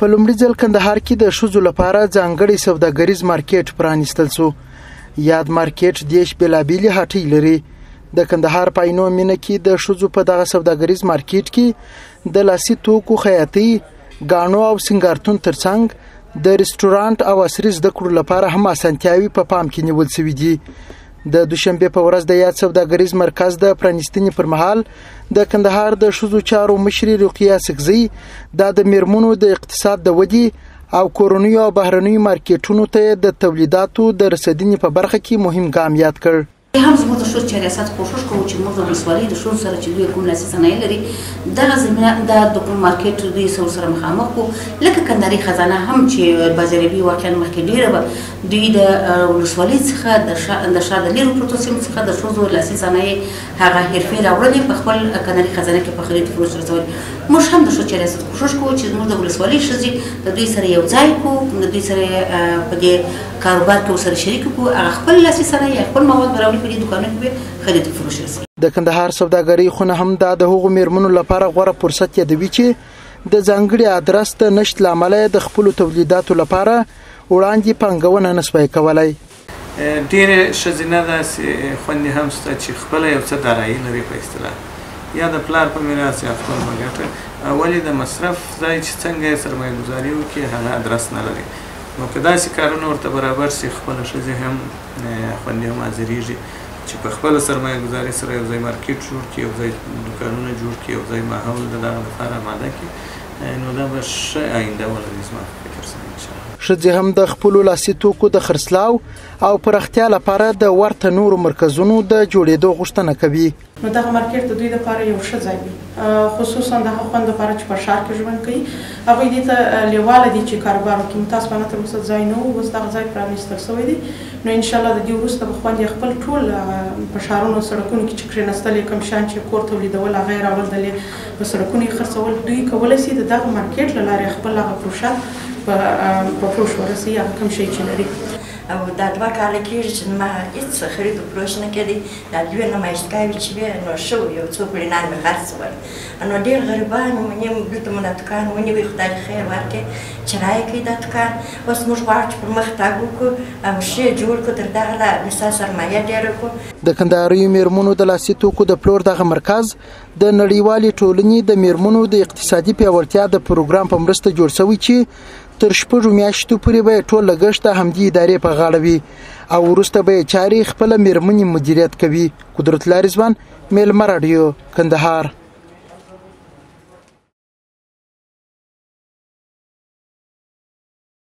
په لومړي ځل کندهار کې د ښځو لپاره ځانګړی سوداګریز مارکیټ پرانیستل شو. یاد مارکیټ دیش بېلابېلې هټۍ لري. د کندهار په عینو مینه کې د ښځو په دغه سوداګریز مارکیټ کې د لاسي توکو خیاطۍ، ګاڼو او سینګارتون ترڅنګ د رستورانت او عصري زده کړو لپاره هم اسانتیاوې په پام کې نیول شوي دي. د دوشنبه په ورځ د یاد سوداګریز مرکز د پرانیستنې پر مهال د کندهار د ښځو چارو مشري رقیه سکزي د میرمنو د اقتصاد د ودې او کورنیو او بهرنیو مارکیټونو ته د تولیداتو د رسیدنې په برخه کې مهم ګام یاد کړ. هم زموږ د ښځو ریاست کوشش کوو چې موږ د ولسوالۍ د ښځو سره چې دوی کوم لاسي صنایع لري دغه زمینه د کوم مارکیټ دوی سره مخامخ کړو. لکه کندهاري خزانه هم چې بازاریابي واقعا مخکې ډېره وه، دوی د ولسوالۍ څخه د ښار د لیرو پرتو سیمو څخه د ښځو لاسي صنایع هغه حرفې راوړلې په خپل کندهاري خزانه کې په خرید فروش رسولي. موږ هم د ښځو ریاست کوشش کوو چې زموږ د ولسوالۍ ښځې د دوی سره یو ځای کړو، د دوی سره په دې کاروبار کې ورسره شریک کړو، هغه خپل لاسي صنایع خپل مواد راوړي په دې دوکانونو کې خرید فروش رسوي. د کندهار سوداګرۍ خونه هم د هغو میرمنو لپاره غوره فرصت یادوي چې د ځانګړي ادرس د نشت له امله د خپلو تولیداتو لپاره وړاندې پانګونه نشوای کولی. ډېرې ښځینه داسې خویندې هم شته چې خپله یو څه دارایي لري په اصطلاح، یا د پلار په میراث یا خپل په ګټه، ولې د مصرف ځای چې څنګه یې سرمایه ګزاري وکړي هغه ادرس نه لري. نو که داسې کارونه ورته برابر شي خپله ښځې هم خویندې هم حاضرېږي چې په خپله سرمایه ګزاري سره یو ځای مارکیټ جوړ کړي، یو ځای دوکانونه جوړ کړي، یو ځای ماحول د دغه لپاره آماده کړي، نو دا به ښه آینده ولري زما په فکر سره انشاءالله. ښځې هم د خپلو لاسي توکو د خرڅلاو او پراختیا لپاره د ورته نورو مرکزونو د جوړېدو غوښتنه کوي. نو دغه مارکیټ د دوی لپاره یو ښه ځای وي، خصوصا د هغو خویندو لپاره چې په ښار کې ژوند کوي. هغوی دې ته لیواله دي چې کاروبار وکړي. متاسفانه تر اوسه ځای نه و، اوس دغه ځای پرانیستل شوی دی. نو انشاءالله د دې وروسته به خویندې خپل ټول په ښارونو سړکونو کې چې کښېنستل کوم شیان چې کور تولیدول هغه یې راوړل په سړکونو یې خرڅول، دوی کولی شي د دغه مارکیټ له لارې خپل هغه پروژه په فروش ورسوي، هغه کوم شی چې لري. او دا 2 کاله کېږي چې ما هېڅ خرید و فروش نه کړی. دا 2 نمایشګاوې چې وې نو ښه و، یو څو پړینان مې خرڅول. نو ډېر غریبان ونیو، دلته مو دا دوکان ونیوی، خدای خیر ورکړي، چرایه کوي دا دوکان. اوس موږ غواړو چې پرمختګ وکړو او ښې جوړ کړو، تر دغه لا مثال سرمایه ډېره کړو. د کندهاریو میرمنو د لاسي توکو د پلور دغه مرکز د نړیوالې ټولنې د میرمنو د اقتصادي پیاوړتیا د پروګرام په مرسته جوړ شوی چې تر 6 میاشتو پورې به ټول لګښت د همدې ادارې په غاړه وي او وروسته به یې چارې خپله میرمنې مدیریت کوي. قدرت الله رضوان، میلمه راډیو، کندهار.